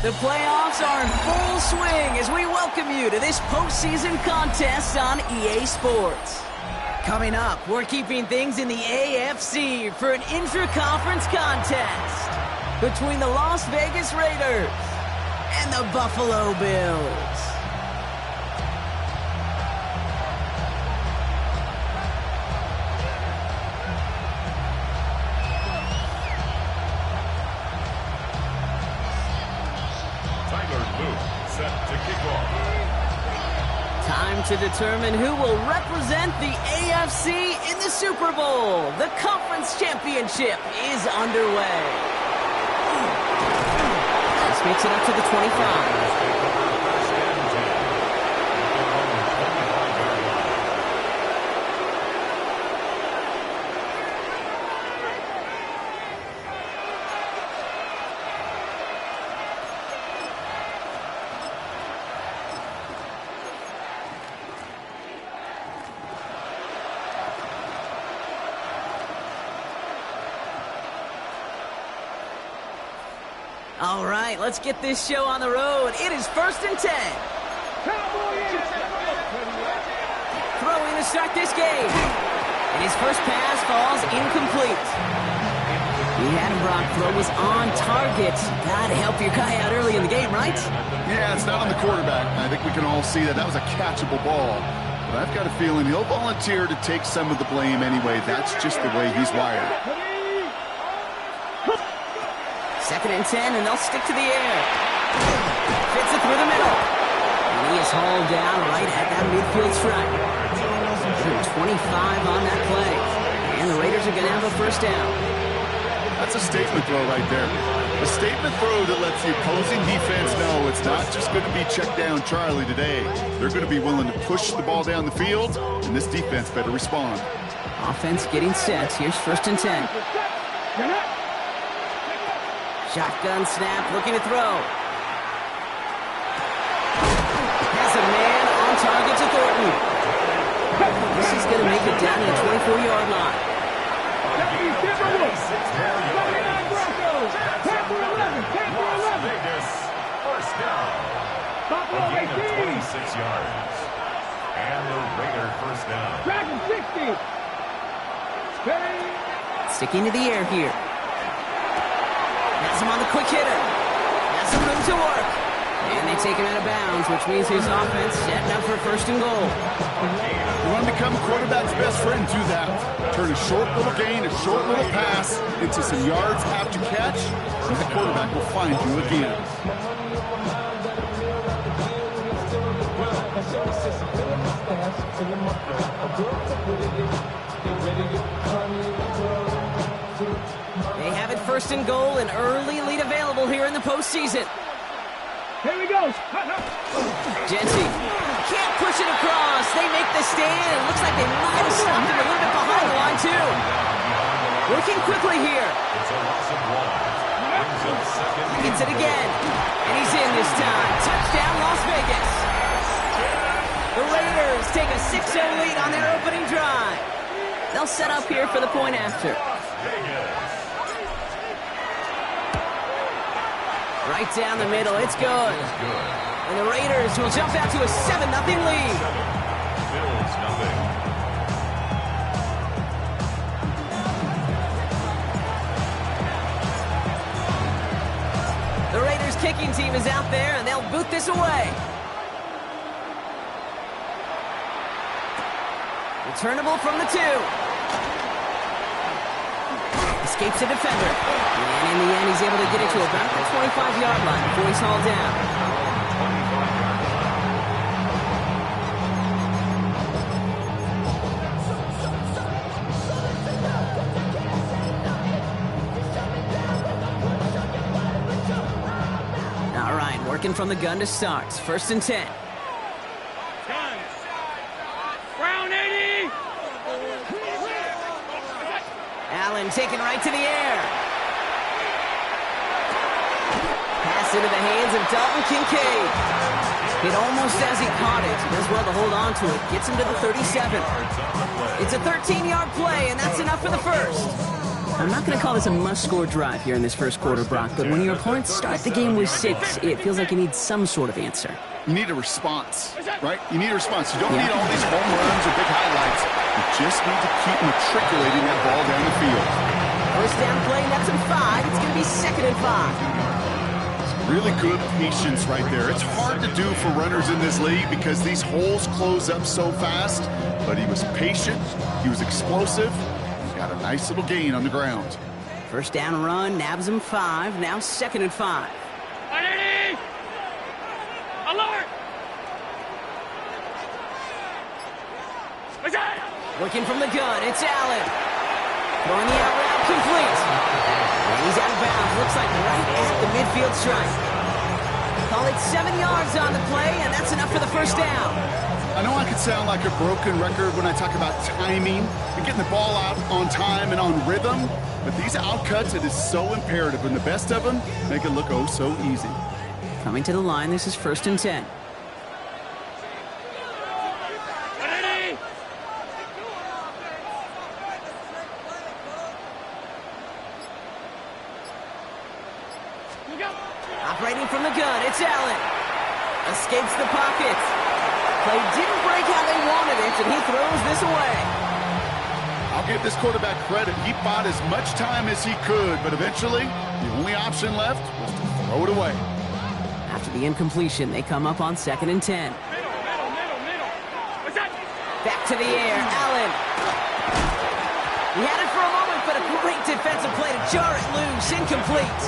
The playoffs are in full swing as we welcome you to this postseason contest on EA Sports. Coming up, we're keeping things in the AFC for an intra-conference contest between the Las Vegas Raiders and the Buffalo Bills. Time to determine who will represent the AFC in the Super Bowl. The conference championship is underway. This makes it up to the 25. All right, let's get this show on the road. It is 1st and 10. Throwing to start this game. And his first pass falls incomplete. He had him, Brock. Throw was on target. Gotta help your guy out early in the game, right? Yeah, it's not on the quarterback. I think we can all see that was a catchable ball. But I've got a feeling he'll volunteer to take some of the blame anyway. That's just the way he's wired. 2nd and 10, and they'll stick to the air. Fits it through the middle. And he is hauled down right at that midfield stripe. 25 on that play. And the Raiders are going to have a first down. That's a statement throw right there. A statement throw that lets the opposing defense know it's not just going to be check down Charlie today. They're going to be willing to push the ball down the field, and this defense better respond. Offense getting set. Here's 1st and 10. Shotgun snap, looking to throw. Has a man on target to Thornton. This is going to make it down to the 24-yard line. Las Vegas, first down. A gain of 26 yards. And the Raider first down. Dragon 60. Sticking to the air here. Has him on the quick hitter. Has some room to work. And they take him out of bounds, which means his offense setting up for 1st and goal. You want to become a quarterback's best friend, do that. Turn a short little gain, a short little pass into some yards after catch, and the quarterback will find you again. They have it 1st and goal, an early lead available here in the postseason. Here he goes. Jency can't push it across. They make the stand. It looks like they might have stopped him a little bit behind the line, too. Working quickly here. It's a loss of 1. Gets it again. And he's in this time. Touchdown, Las Vegas. The Raiders take a 6-0 lead on their opening drive. They'll set up here for the point after. Right down the middle. It's good. And the Raiders will jump out to a 7-0 lead. Bills nothing. The Raiders kicking team is out there, and they'll boot this away. Returnable from the 2. Escapes the defender. And in the end, he's able to get it to about the 25-yard line before he's hauled down. All right, working from the gun to start. 1st and 10. Allen taken right to the air. Pass into the hands of Dalton Kincaid. Hit almost as he caught it. He does well to hold on to it. Gets him to the 37. It's a 13-yard play, and that's enough for the first. I'm not going to call this a must-score drive here in this first quarter, Brock, but when your opponents start the game with 6, it feels like you need some sort of answer. You need a response, right? You need a response. You don't need all these home runs or big highlights. You just need to keep matriculating that ball down the field. First down play, that's in 5. It's going to be 2nd and 5. Really good patience right there. It's hard to do for runners in this league because these holes close up so fast, but he was patient, he was explosive, he got a nice little gain on the ground. First down run, nabs him 5, now 2nd and 5. Alert! Looking from the gun, it's Allen. Throwing the out route, complete. And he's out of bounds, looks like right at the midfield stripe. Call it 7 yards on the play, and that's enough for the first down. I know I could sound like a broken record when I talk about timing and getting the ball out on time and on rhythm, but these outcuts, it is so imperative, and the best of them make it look oh so easy. Coming to the line, this is 1st and 10. Operating from the gun, it's Allen. Escapes the pocket. Play didn't break how they wanted it, and he throws this away. I'll give this quarterback credit. He bought as much time as he could, but eventually, the only option left was to throw it away. After the incompletion, they come up on 2nd and 10. Back to the air, Allen. He had it for a moment, but a great defensive play to jar it loose. Incomplete.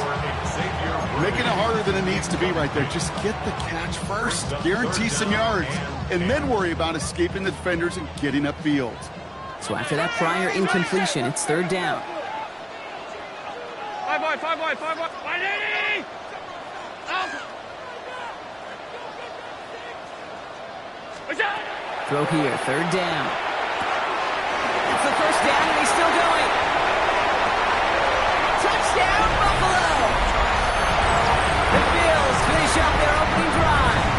Making it harder than it needs to be right there. Just get the catch first. Guarantee some yards. And then worry about escaping the defenders and getting upfield. So after that prior incompletion, it's 3rd down. 5 wide. 180! Out! Throw here, 3rd down. That's the first down, and he's still going. Touchdown, Buffalo! The Bills finish up their opening drive.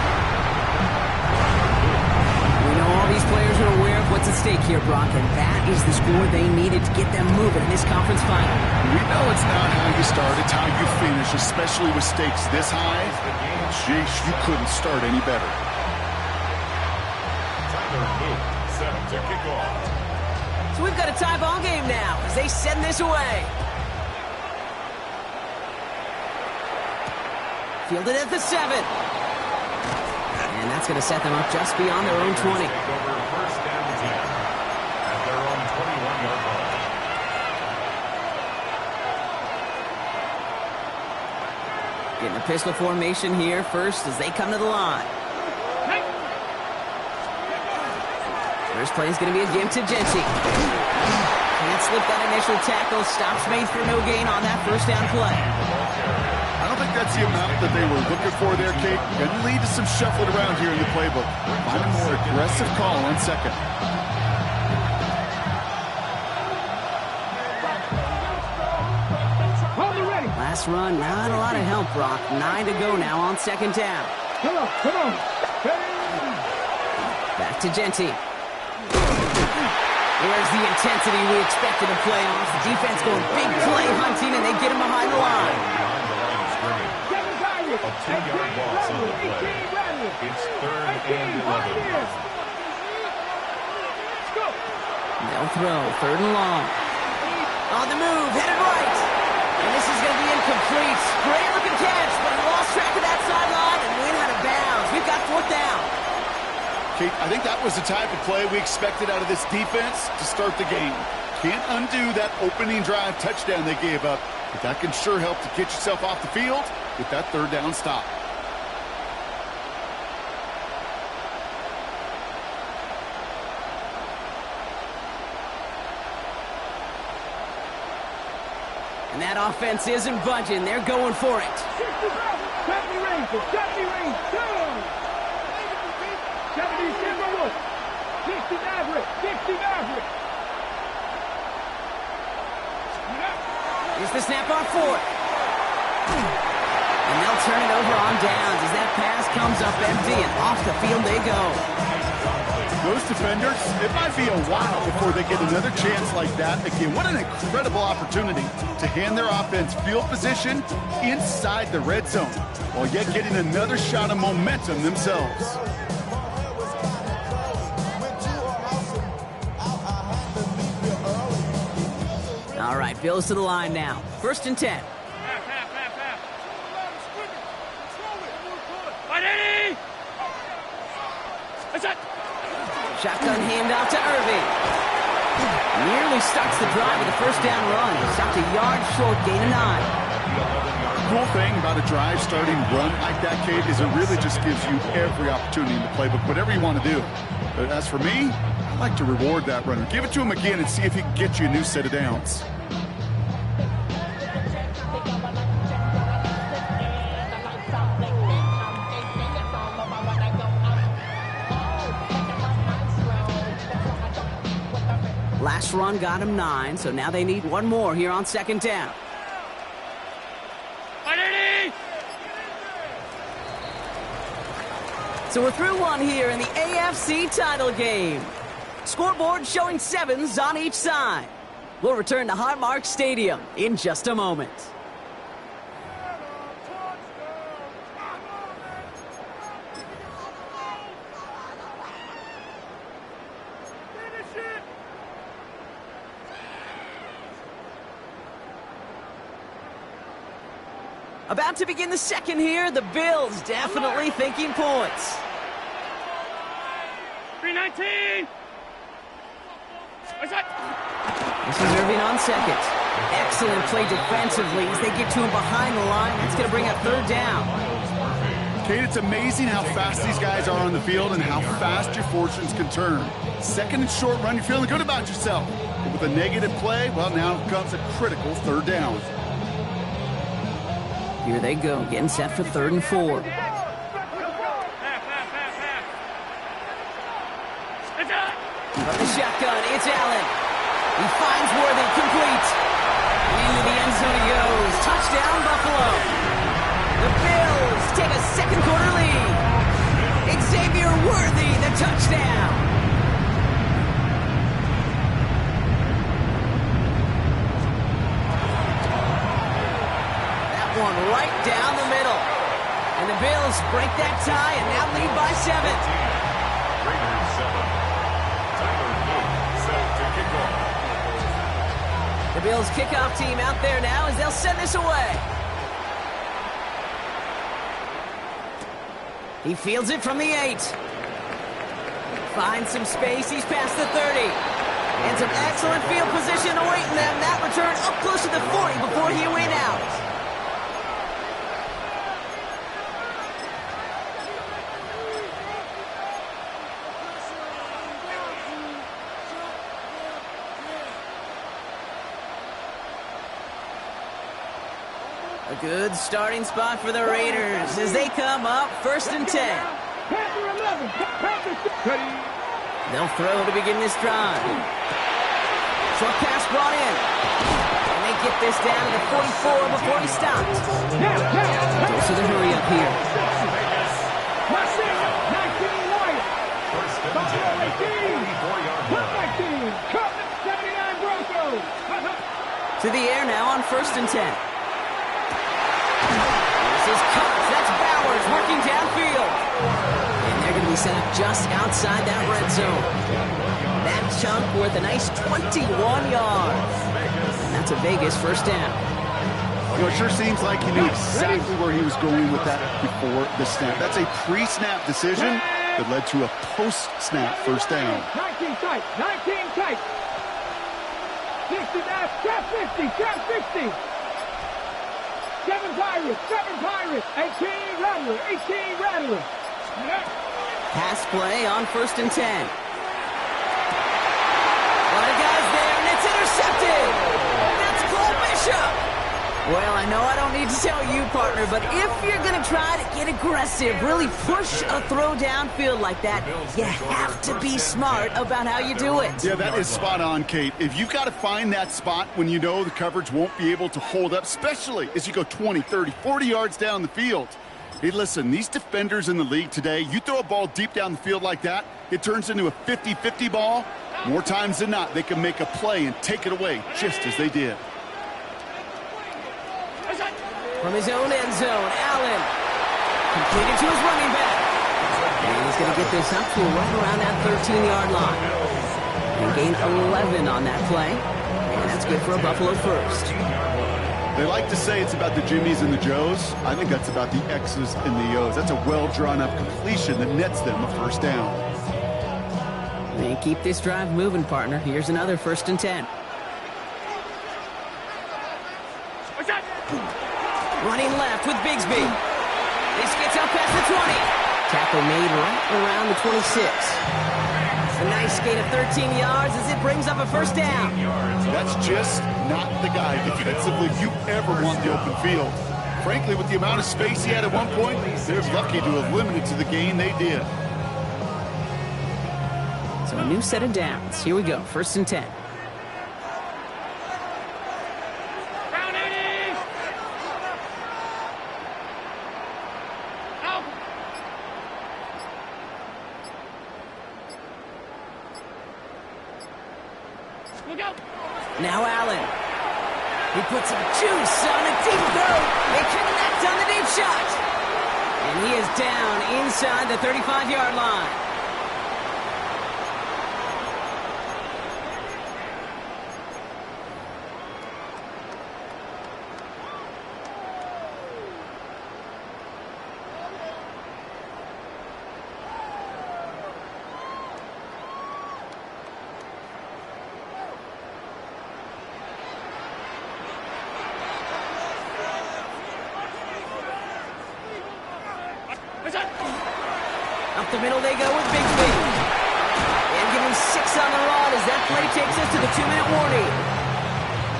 We know all these players are aware of what's at stake here, Brock, and that is the score they needed to get them moving in this conference final. We know it's not how you start, it's how you finish, especially with stakes this high. Jeez, you couldn't start any better. Set to kick off. So we've got a tie ball game now as they send this away. Fielded at the 7. And that's going to set them up just beyond their own 20. Over first down 10 at their own 21-yard line. Getting a pistol formation here first as they come to the line. First play is going to be a give to Genty. Can't slip that initial tackle. Stops made for no gain on that first down play. I don't think that's the amount that they were looking for there, Kate. Going to lead to some shuffling around here in the playbook. Find a more aggressive call on 2nd. Last run, not a lot of help, Brock. 9 to go now on 2nd down. Come on. Back to Genty. There's the intensity we expected in playoffs. The defense going big play hunting, and they get him behind the line. Behind the line of scrimmage. A 2-yard loss on the play. It's 3rd and 11. They'll throw, 3rd and long. On the move, headed right. And this is going to be incomplete. Great looking catch, but he lost track of that sideline and went out of bounds. We've got 4th down. Kate, I think that was the type of play we expected out of this defense to start the game. Can't undo that opening drive touchdown they gave up, but that can sure help to get yourself off the field with that 3rd down stop. And that offense isn't budging. They're going for it. 70 range, 60 Maverick. Here's the snap on 4th. And they'll turn it over on downs as that pass comes up empty, and off the field they go. Those defenders, it might be a while before they get another chance like that. Again, what an incredible opportunity to hand their offense field position inside the red zone, while yet getting another shot of momentum themselves. All right, Bills to the line now. 1st and 10. Shotgun handoff to Irving. Nearly starts the drive with a 1st down run. Stopped a yard short, gain of 9. Cool thing about a drive starting run like that, Kate, is it really just gives you every opportunity in the playbook, whatever you want to do. But as for me, I like to reward that runner. Give it to him again and see if he can get you a new set of downs. Last run got him 9, so now they need one more here on 2nd down. So we're through one here in the AFC title game. Scoreboard showing 7s on each side. We'll return to Highmark Stadium in just a moment. About to begin the second here, the Bills definitely thinking points. 319. This is Irving on 2nd. Excellent play defensively as they get to him behind the line. That's going to bring up 3rd down. Kate, it's amazing how fast these guys are on the field and how fast your fortunes can turn. 2nd and short run, you're feeling good about yourself. But with a negative play, well, now comes a critical 3rd down. Here they go, getting set for 3rd and 4. From the shotgun, it's Allen. He finds Worthy, complete. Into the end zone he goes. Touchdown, Buffalo. The Bills take a 2nd quarter lead. Xavier Worthy, the touchdown. One right down the middle. And the Bills break that tie and now lead by 7. Raiders 7. Tyler Boyd set to kick off. The Bills kickoff team out there now as they'll send this away. He fields it from the 8. Finds some space. He's past the 30. And some excellent field position awaiting them. That return up close to the 40 before he went out. A good starting spot for the Raiders as they come up 1st and 10. They'll throw to begin this drive. Short pass brought in. And they get this down to the 44 before he stops. Also the hurry up here. To the air now on 1st and 10. This is Conf. That's Bowers working downfield. And they're going to be set up just outside that red zone. That chunk worth a nice 21 yards. And that's a Vegas 1st down. You know, it sure seems like he knew exactly where he was going with that before the snap. That's a pre-snap decision that led to a post-snap 1st down. 19 tight, 19 tight. 60 back, 50, 50. 7 Pirates, 18 Rattlers. Pass play on 1st and 10. A lot of guys there, and it's intercepted. That's Cole Bishop. Well, I know I don't need to tell you, partner, but if you're going to try to get aggressive, really push a throw downfield like that, you have to be smart about how you do it. Yeah, that is spot on, Kate. If you've got to find that spot when you know the coverage won't be able to hold up, especially as you go 20, 30, 40 yards down the field. Hey, listen, these defenders in the league today, you throw a ball deep down the field like that, it turns into a 50-50 ball. More times than not, they can make a play and take it away, just as they did. From his own end zone, Allen completed to his running back. And he's going to get this up to right around that 13-yard line. And gain 11 on that play. And that's good for a Buffalo first. They like to say it's about the Jimmies and the Joes. I think that's about the X's and the O's. That's a well-drawn-up completion that nets them a first down. And keep this drive moving, partner. Here's another 1st and 10. Running left with Bigsby. This gets up past the 20. Tackle made right around the 26. A nice gain of 13 yards as it brings up a first down. That's just not the guy defensively you ever want the open field. Frankly, with the amount of space he had at one point, they're lucky to have limited to the gain they did. So a new set of downs. Here we go, 1st and 10. Now Allen. He puts some juice on a deep throw. They connect on the deep shot. And he is down inside the 35-yard line. Up the middle they go with Bigsby. And give him 6 on the run as that play takes us to the 2-minute warning.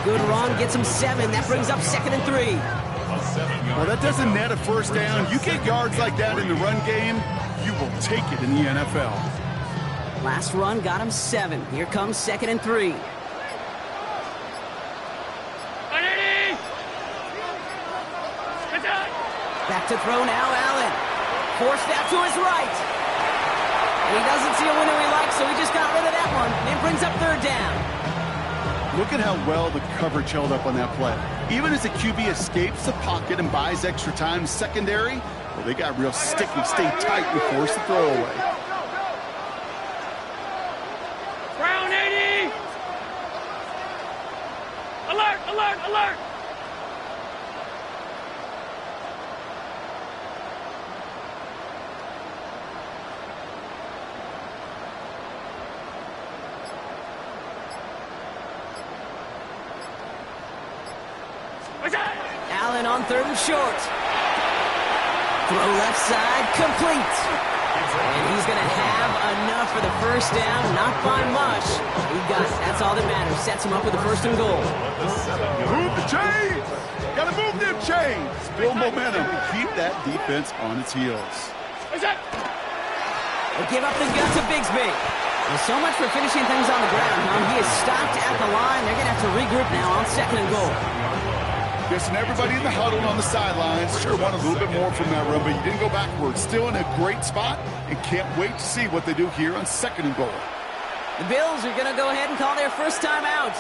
Good run, gets him 7. That brings up 2nd and 3. Well, that doesn't net a first down. You get yards like that in the run game, you will take it in the NFL. Last run got him 7. Here comes 2nd and 3. Back to throw now, Allen. Forced out to his right. And he doesn't see a window he likes, so he just got rid of that one. And brings up 3rd down. Look at how well the coverage held up on that play. Even as the QB escapes the pocket and buys extra time secondary, well, they got real sticky, stay tight, and force the throw away. Brown 80! Alert, alert, alert! Allen on 3rd and short. Throw left side, complete. And he's going to have enough for the first down, not by much. He got it. That's all that matters. Sets him up with a 1st and goal. Move the chains! Gotta move them chains! Build momentum. Keep that defense on its heels. They give up the gun to Bigsby. Well, so much for finishing things on the ground, huh? He is stopped at the line. They're going to have to regroup now on 2nd and goal. Guessing everybody in the huddle on the sidelines sure want a little bit more from that run, but you didn't go backwards. Still in a great spot, and can't wait to see what they do here on 2nd and goal. The Bills are going to go ahead and call their first time out.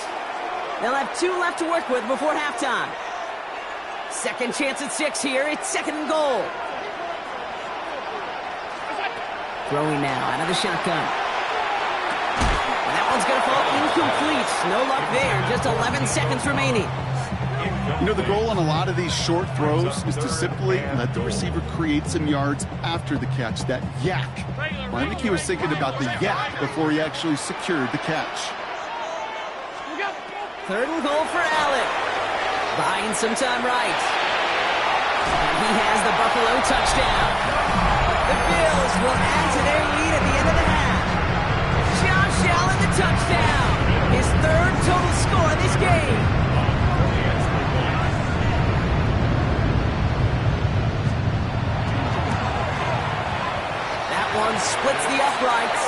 They'll have 2 left to work with before halftime. Second chance at 6 here. It's 2nd and goal. Throwing now out of the shotgun. And that one's going to fall incomplete. No luck there. Just 11 seconds remaining. You know, the goal on a lot of these short throws is to simply let the receiver create some yards after the catch, that yak. Well, I think he was thinking about the yak before he actually secured the catch. 3rd and goal for Allen. Buying some time right. And he has the Buffalo touchdown. The Bills will add to their lead at the end of the half. Josh Allen, the touchdown. His 3rd total score this game. splits the uprights.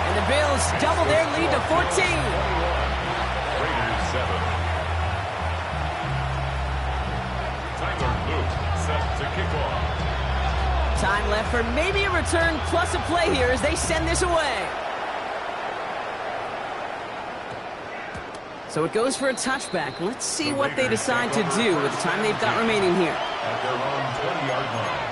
And the Bills double their lead to 14. Raiders 7. Tyler Luke set to kick off. Time left for maybe a return plus a play here as they send this away. So it goes for a touchback. Let's see what they decide to do with the time they've got remaining here. At their own 20-yard line.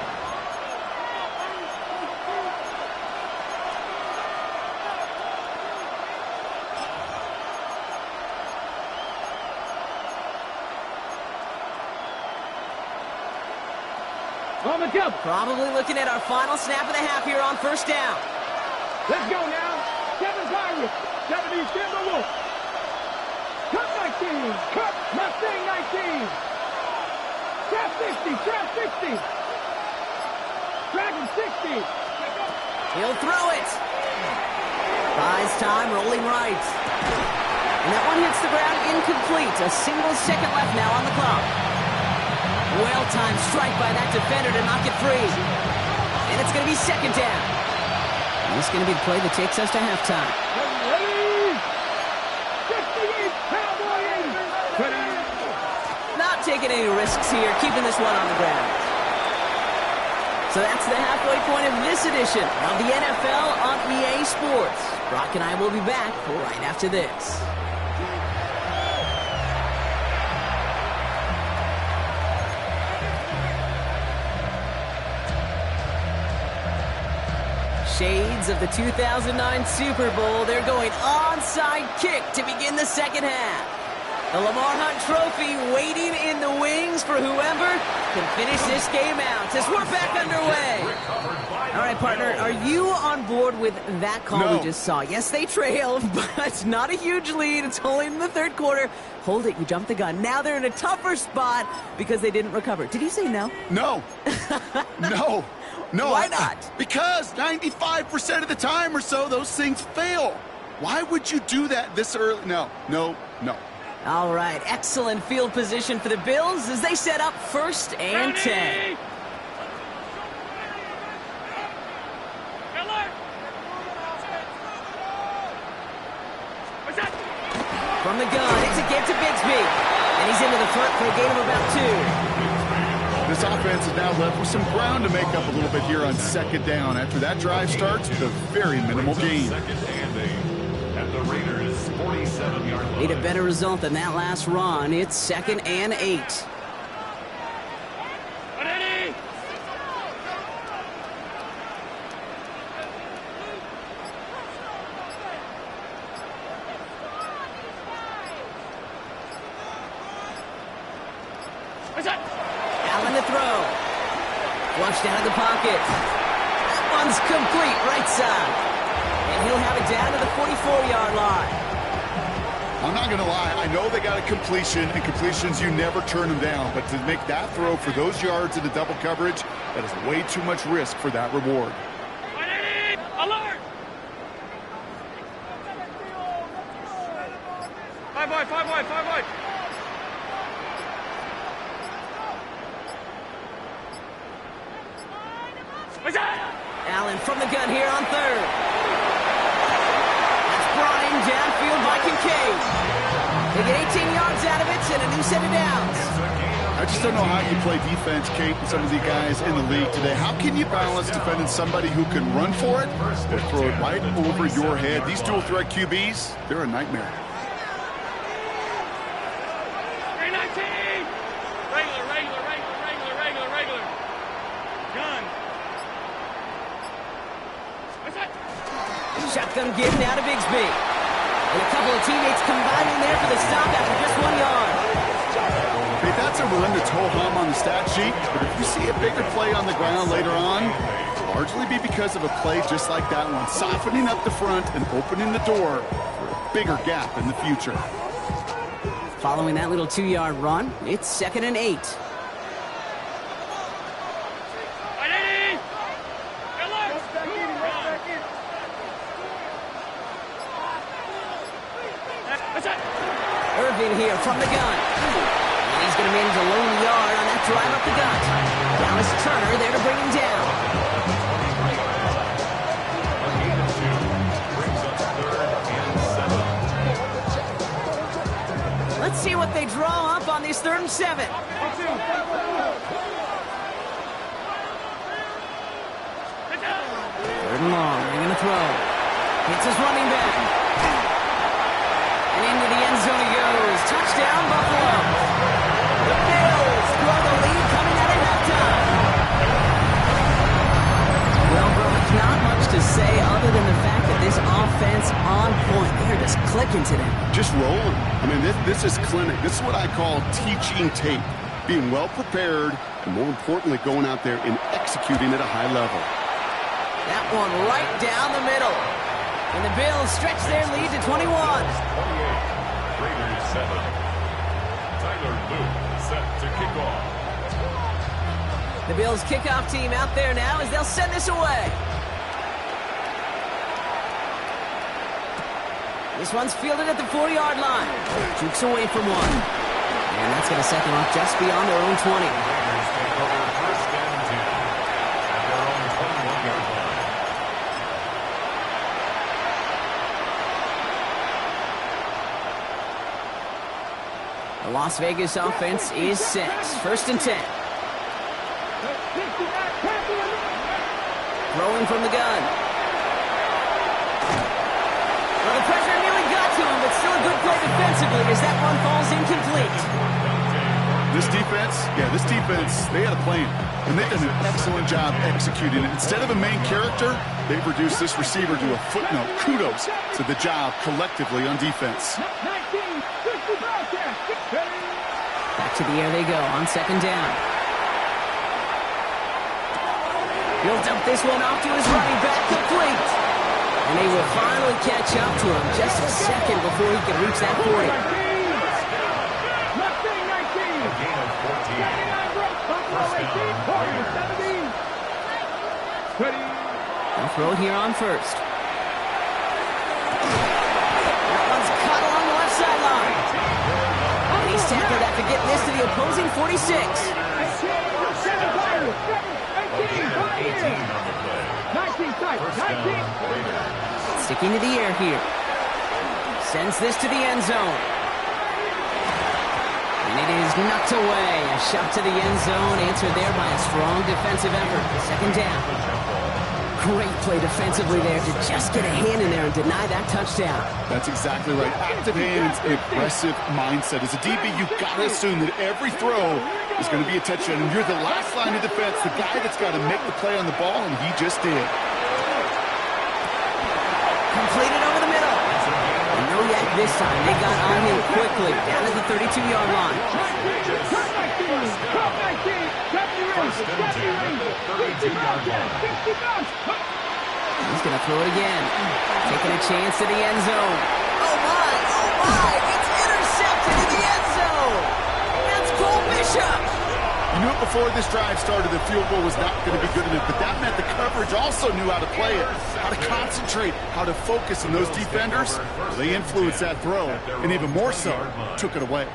On the jump. Probably looking at our final snap of the half here on first down. Let's go now. 7 Pirates. 70 Timberwolves. Cut 19. Cut Mustang 19. Trap 60. Trap 60. Dragon 60. He'll throw it. Buys time, rolling right. And that one hits the ground incomplete. A single second left now on the clock. Well-timed strike by that defender to knock it free. And it's going to be second down. And this is going to be the play that takes us to halftime. Ready? 58 Cowboy 80. Ready? Not taking any risks here, keeping this one on the ground. So that's the halfway point of this edition of the NFL on EA Sports. Brock and I will be back right after this. Shades of the 2009 Super Bowl. They're going onside kick to begin the second half. The Lamar Hunt Trophy waiting in the wings for whoever can finish this game out as we're back underway. All right, partner, are you on board with that call we just saw? Yes, they trailed, but it's not a huge lead. It's only in the third quarter. Hold it, you jumped the gun. Now they're in a tougher spot because they didn't recover. Did you say no? No. No. No. Why not? Because 95% of the time or so, those things fail. Why would you do that this early? No. All right, excellent field position for the Bills as they set up first and 10. From the gun, it's a get to Bigsby. And he's into the front for a gain of about 2. This offense is now left with some ground to make up a little bit here on second down. After that drive starts with a very minimal gain. Second and 8 at the Raiders' 47-yard line. Need a better result than that last run. It's second and 8. Ready? Allen to throw. Flushed out of the pocket. That one's complete, right side. And he'll have it down to the 44-yard line. I'm not going to lie. I know they got a completion, and completions, you never turn them down. But to make that throw for those yards in the double coverage, that is way too much risk for that reward. Alert! 5 wide, 5 wide, 5 wide. Allen from the gun here on third. That's brought in downfield by Kincaid. They get 18 yards out of it and a new set of downs. I just don't know how you play defense, Kate, and some of the guys in the league today. How can you balance defending somebody who can run for it or throw it right over your head? These dual threat QBs, they're a nightmare. 319! Regular. Gun. Shotgun give now to Bigsby. And a couple of teammates combining there for the stop after just 1 yard. Hey, that's a run that's ho-hum on the stat sheet, but if you see a bigger play on the ground later on, it'll largely be because of a play just like that one, softening up the front and opening the door for a bigger gap in the future. Following that little 2-yard run, it's second and 8. Irving here from the gun. And he's going to manage a lone yard on that drive up the gut. Dallas Turner there to bring him down. what they draw up on this 3rd and 7. Third and long, they're going to throw. Hits his running back. And into the end zone he goes. Touchdown, Buffalo. The Bills grow the lead coming out of halftime. Well, bro, it's not much to say other than the fact that this offense on point. They're just clicking today. Just rolling. I mean, this is clinic. This is what I call teaching tape. Being well prepared, and more importantly, going out there and executing at a high level. That one right down the middle. And the Bills stretch their lead to 21. 28. Raiders 7. Tyler Luke set to kick off. The Bills kickoff team out there now as they'll send this away. This one's fielded at the 40-yard line. Jukes away from one. And that's going to set them up just beyond their own 20. Raiders take over 1st and 10 at their own 21-yard line. The Las Vegas offense is set. 1st and 10. Throwing from the gun. Well, the pressure nearly got to him, but still a good play defensively as that one falls incomplete. This defense, they had a plan, and they've done an excellent job executing it. Instead of a main character, they've reduced this receiver to a footnote. Kudos to the job collectively on defense. Back to the air they go on 2nd down. He'll dump this one off to his running back, complete. And they will finally catch up to him just a second before he can reach that 40. They'll throw it here on 1st. That one's caught along the left sideline. And he's tackled after getting this to the opposing 46. Sticking to the air here. Sends this to the end zone. And it is knocked away. A shot to the end zone, answered there by a strong defensive effort. 2nd down. Great play defensively there to just get a hand in there and deny that touchdown. That's exactly right. Active hands, aggressive mindset. As a DB, you've got to assume that every throw is going to be a touchdown. And you're the last line of defense, the guy that's got to make the play on the ball, and he just did. Completed over the middle. And no yak this time. They got on him quickly, down at the 32-yard line. He's going to throw it again. Taking a chance to the end zone. Oh my, it's intercepted in the end zone. That's Cole Bishop. You knew it before this drive started, the field goal was not going to be good enough, but that meant the coverage also knew how to play it, how to concentrate, how to focus, and those defenders, they influenced that throw, and even more so, took it away.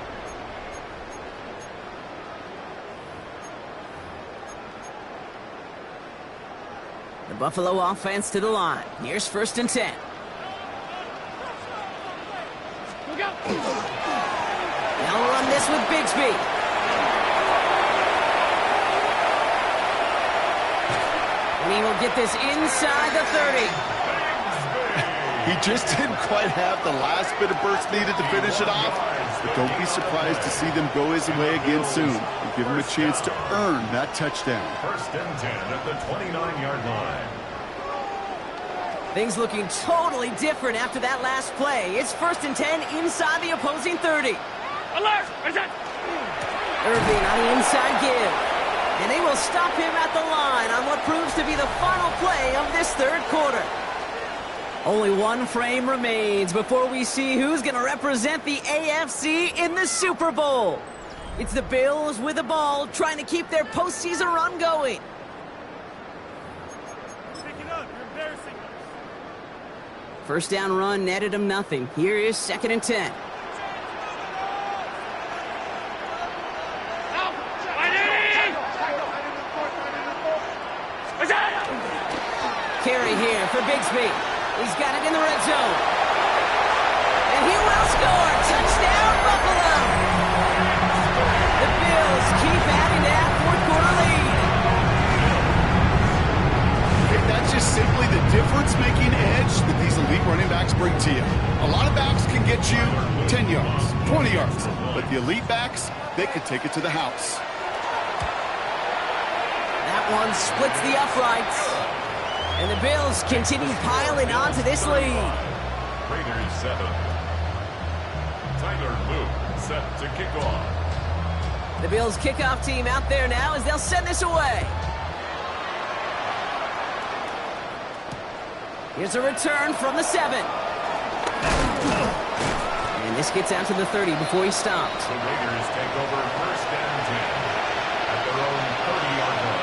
The Buffalo offense to the line. Here's 1st and 10. They'll run this with Bigsby. And he will get this inside the 30. He just didn't quite have the last bit of burst needed to finish it off. But don't be surprised to see them go his way again soon and give him a chance to earn that touchdown. 1st and 10 at the 29-yard line. Things looking totally different after that last play. It's 1st and 10 inside the opposing 30. Alert! Is that? Irving on the inside give. And they will stop him at the line on what proves to be the final play of this 3rd quarter. Only one frame remains before we see who's going to represent the AFC in the Super Bowl. It's the Bills with the ball, trying to keep their postseason run going. Pick it up. You're embarrassing us. First down run netted him nothing. Here is 2nd and 10. Carry here for Bigsby. He's got it in the red zone. And he will score. Touchdown, Buffalo. get you 10 yards, 20 yards. But the elite backs, they could take it to the house. That one splits the uprights. And the Bills continue piling onto this lead. Raiders 7. Tyler Luke set to kick off. The Bills kickoff team out there now as they'll send this away. Here's a return from the 7. And this gets out to the 30 before he stops. The Raiders take over first and 10 at their own 30-yard line.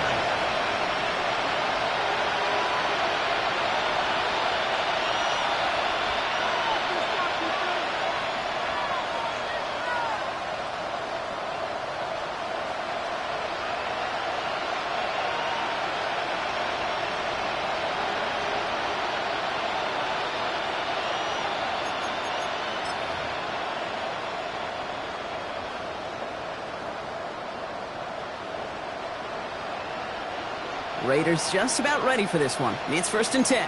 Raiders just about ready for this one. It's first and 10.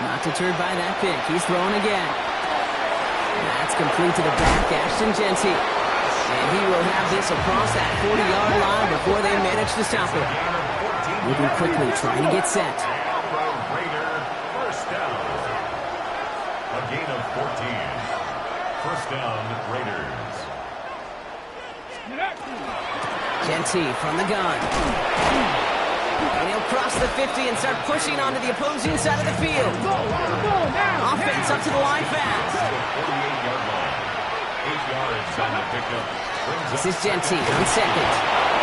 Not deterred by that pick. He's throwing again. That's complete to the back, Ashton Jeanty. And he will have this across that 40-yard line before they manage to stop it. Moving quickly, trying to get set. Raider first down. A gain of 14. First down, Raiders. Jeanty from the gun. And he'll cross the 50 and start pushing onto the opposing side of the field. Offense up to the line fast. 48-yard line. 8 yards on the pickup. This is Jeanty on second.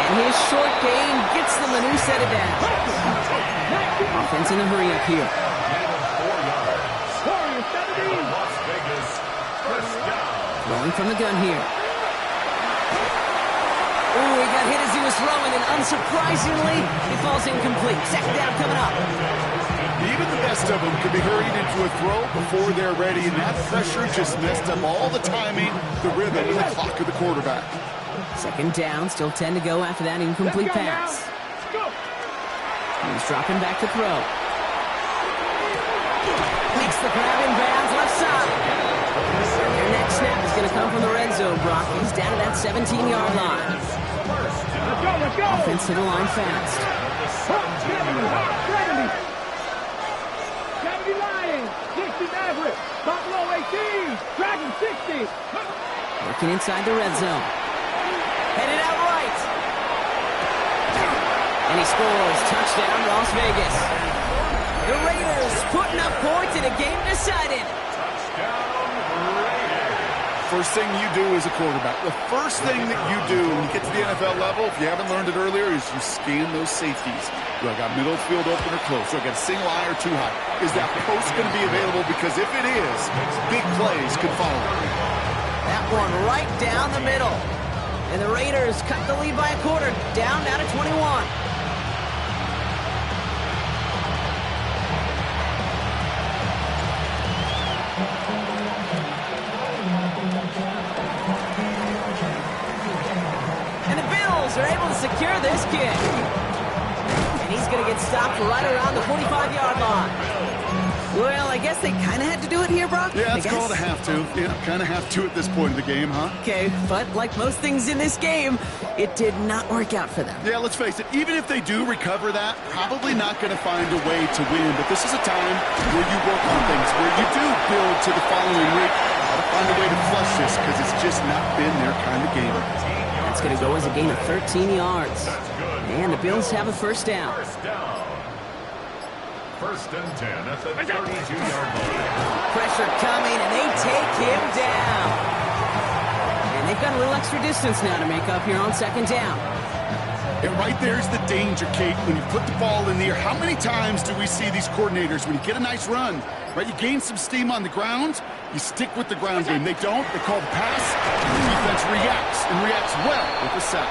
And his short gain gets them a new set of downs. Offense in a hurry up here. Gain of 4 yards. Las Vegas first down. Throwing from the gun here. Ooh, he got hit as he was throwing, and unsurprisingly, he falls incomplete. Second down coming up. Even the best of them could be hurried into a throw before they're ready, and that pressure just messed up all the timing, the rhythm, and the clock of the quarterback. Second down, still 10 to go after that incomplete pass. He's dropping back to throw. Makes the grab in bounds left side. Their next snap is going to come from the red zone, Brock. He's down at that 17-yard line. Let's go. Offense to the line fast. 70 Lions, 60 Maverick, Buffalo 18, Dragon 60. Working inside the red zone. Headed out right. And he scores. Touchdown, Las Vegas. The Raiders putting up points in a game decided. First thing you do as a quarterback, the first thing that you do when you get to the NFL level, if you haven't learned it earlier, is you scan those safeties. Do I got middle field open or close? Do I got a single eye or too high? Is that post going to be available? Because if it is, big plays could follow. That one right down the middle. And the Raiders cut the lead by a quarter, down to 21. Are able to secure this kick. And he's going to get stopped right around the 45-yard line. Well, I guess they kind of had to do it here, Brock. Yeah, it's called a have to. Yeah, kind of have to at this point in the game, huh? Okay, but like most things in this game, it did not work out for them. Yeah, let's face it. Even if they do recover that, probably not going to find a way to win. But this is a time where you work on things, where you do build to the following week. Got to find a way to flush this because it's just not been their kind of game. That's going to go as a gain of 13 yards. And the Bills have a first down. First and 10 at the 32-yard line. Pressure coming, and they take him down. And they've got a little extra distance now to make up here on second down. And right there's the danger, Kate, when you put the ball in the air. How many times do we see these coordinators, when you get a nice run, right, you gain some steam on the ground, you stick with the ground game. They don't. They call the pass, and the defense reacts, and reacts well with the sack.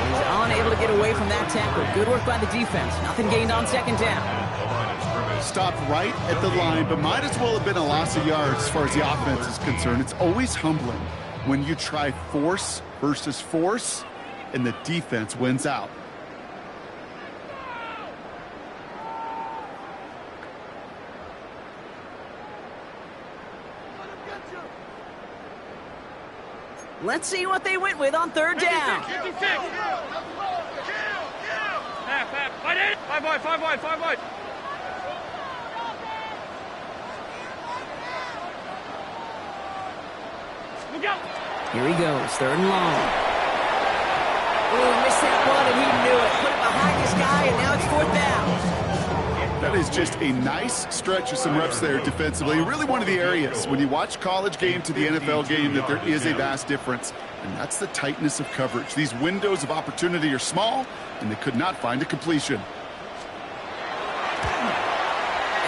He's unable to get away from that tackle. Good work by the defense. Nothing gained on second down. Stopped right at the line, but might as well have been a loss of yards as far as the offense is concerned. It's always humbling when you try force versus force, and the defense wins out. Let's see what they went with on third down. 56. Half. Fight it. 5 wide. Look out. Here he goes, third and long. Ooh, missed that one, and he knew it. Put it behind this guy, and now it's fourth down. That is just a nice stretch of some reps there defensively. Really one of the areas, when you watch college game to the NFL game, that there is a vast difference. And that's the tightness of coverage. These windows of opportunity are small, and they could not find a completion.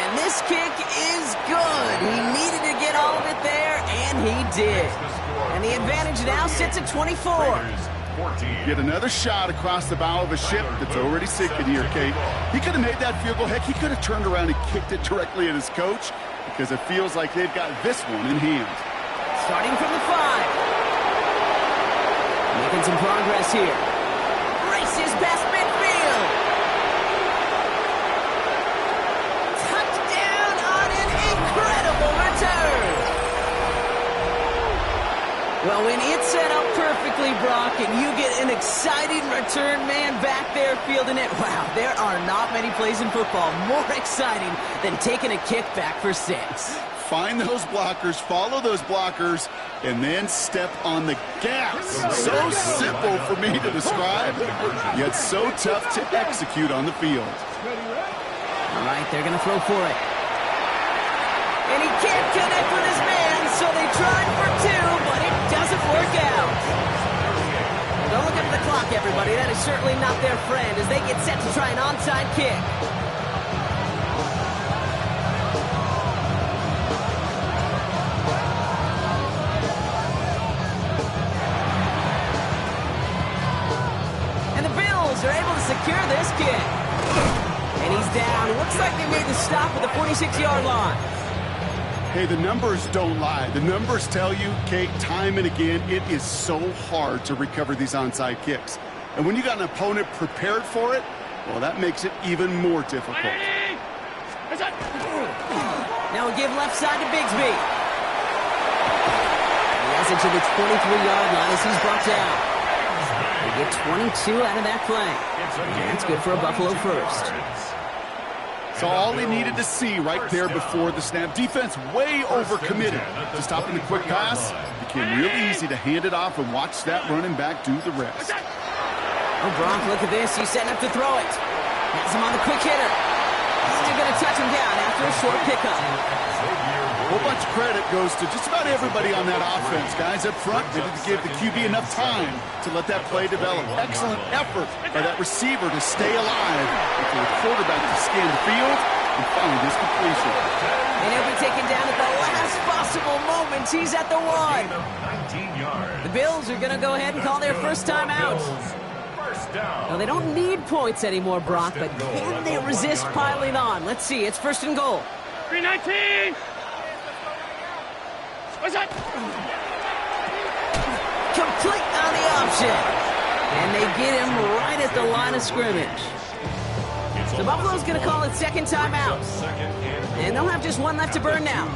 And this kick is good. He needed to get all of it there, and he did. And the advantage now sits at 24. Get another shot across the bow of a ship that's already sinking here, Kate. He could have made that field goal. Heck, he could have turned around and kicked it directly at his coach, because it feels like they've got this one in hand. Starting from the 5. Making some progress here. Races past midfield. Touchdown on an incredible return. Well, when it's set up perfectly, Brock, and you get an exciting return man back there fielding it, wow, there are not many plays in football more exciting than taking a kick back for 6. Find those blockers, follow those blockers, and then step on the gas. So simple for me to describe, yet so tough to execute on the field. All right, they're going to throw for it. And he can't connect with his man, so they tried for 2, but it doesn't work out. Don't look at the clock, everybody. That is certainly not their friend as they get set to try an onside kick. And the Bills are able to secure this kick. And he's down. It looks like they made the stop at the 46-yard line. Hey, the numbers don't lie. The numbers tell you, Kate, time and again, it is so hard to recover these onside kicks. And when you got an opponent prepared for it, well, that makes it even more difficult. Now we give left side to Bigsby. He has it to the 23-yard line as he's brought down. They get 22 out of that play. And that's good for a Buffalo first. So all they needed to see right there before the snap. Defense way overcommitted to stopping the quick pass. Became really easy to hand it off and watch that running back do the rest. Oh, Brock, look at this. He's setting up to throw it. Has him on the quick hitter. And they're going to touch him down after a short pickup. A whole bunch of credit goes to just about everybody on that offense. Guys up front, they didn't give the QB enough time to let that play develop. Excellent effort by that receiver to stay alive and for the quarterback to scan the field and find his completion. And he'll be taken down at the last possible moment. He's at the 1. The Bills are going to go ahead and call their first timeout. Now, they don't need points anymore, Brock, but can they resist piling on? Let's see. It's first and goal. 319. What's that? Complete on the option. And they get him right at the line of scrimmage. So Buffalo's going to call it second timeout. And they'll have just one left to burn now.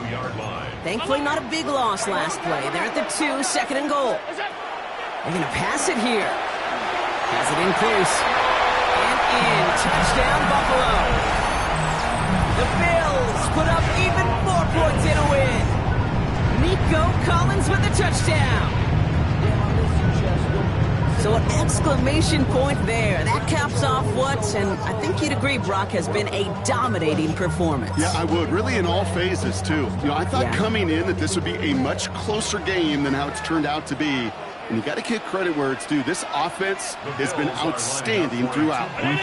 Thankfully, not a big loss last play. They're at the 2, second and goal. They're going to pass it here. Has it in close. And in. Touchdown, Buffalo. The Bills put up even more points in a win. Nico Collins with the touchdown. So an exclamation point there. That caps off what, and I think you'd agree, Brock, has been a dominating performance. Yeah, I would. Really in all phases, too. You know, I thought coming in that this would be a much closer game than how it's turned out to be. And you got to give credit where it's due. This offense has been outstanding throughout. Allen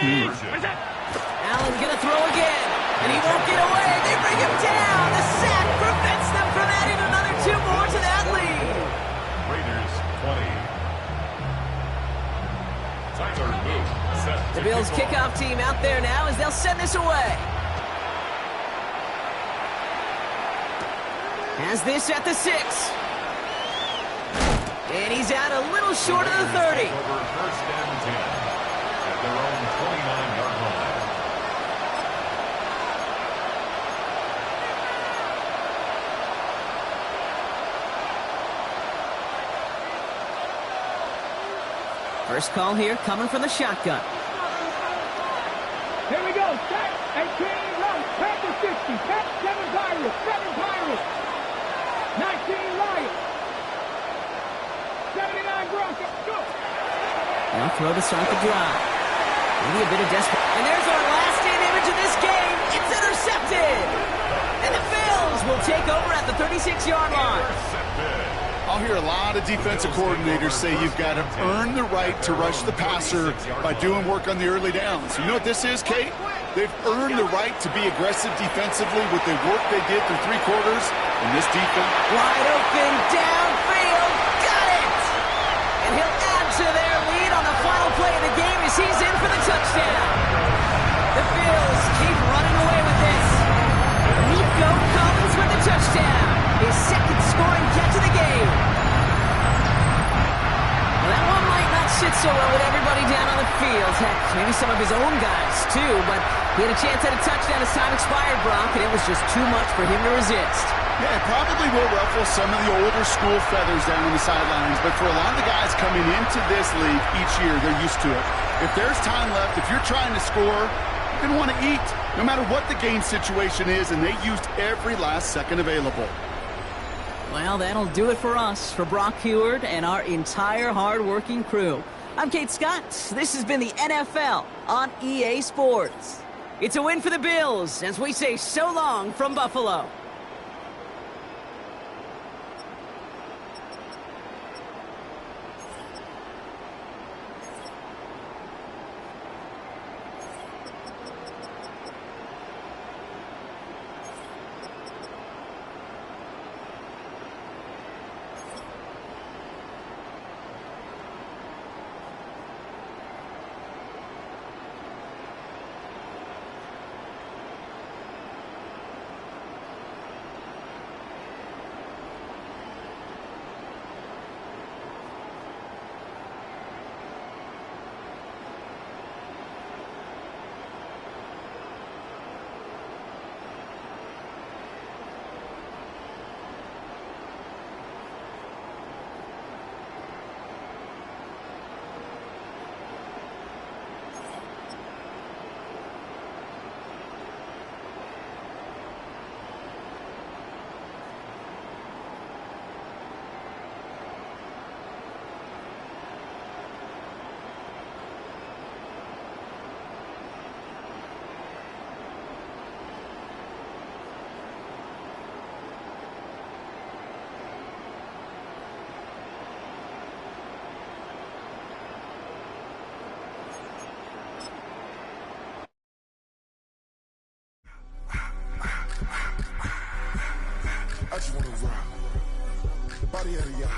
going to throw again, and he won't get away. They bring him down. The sack prevents them from adding another 2 more to that lead. Raiders 20. Timer move. Set. The Bills kickoff team out there now as they'll send this away. Has this at the 6. And he's out a little short of the 30. Over first and 10 at their own 29-yard line. First call here coming from the shotgun. Here we go. Set. 18, run. Panther 60. 7 Pirates. 7 Pirates. 19 Lions. 79 Broncos. Go. Now throw to start the drive. Maybe a bit of desperate. And there's our last-in image of this game. It's intercepted. And the Bills will take over at the 36-yard line. I'll hear a lot of defensive coordinators say you've got to earn the right to rush the passer by doing work on the early downs. You know what this is, Kate? They've earned the right to be aggressive defensively with the work they did through 3 quarters. And this defense... Wide open, downfield, got it! And he'll add to their lead on the final play of the game as he's in for the touchdown. The Bills keep running away with this. Nico Collins with the touchdown. His second scoring catch of the game. Well, that one might not sit so well with everybody down on the field. Heck, maybe some of his own guys, too. But he had a chance at a touchdown as time expired, Brock, and it was just too much for him to resist. Yeah, it probably will ruffle some of the older school feathers down on the sidelines. But for a lot of the guys coming into this league each year, they're used to it. If there's time left, if you're trying to score, you're going to want to eat, no matter what the game situation is, and they used every last second available. Well, that'll do it for us, for Brock Heward and our entire hard-working crew. I'm Kate Scott. This has been the NFL on EA Sports. It's a win for the Bills as we say so long from Buffalo. I just wanna rock the body out of y'all.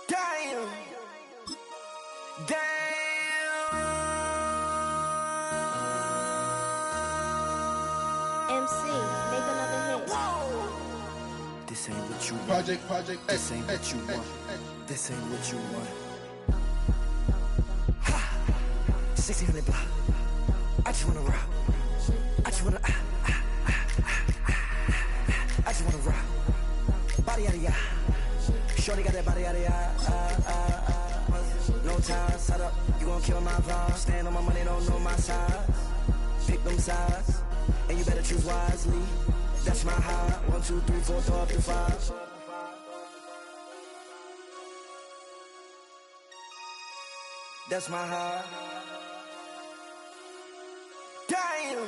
Damn. MC, make another hit. This ain't what you want. Project, This ain't what you want. This ain't what you want. 1600 block. I just wanna rock. I just wanna. I just wanna rock. Body out of ya. Shorty got that body out of ya. No time, set up. You gon' kill my vibe. Stand on my money, don't know my size. Pick them sides, and you better choose wisely. That's my high. 1, 2, 3, 4, throw up to 5. That's my high. Damn.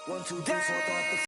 1, 2, 3, 4, throw up to 5.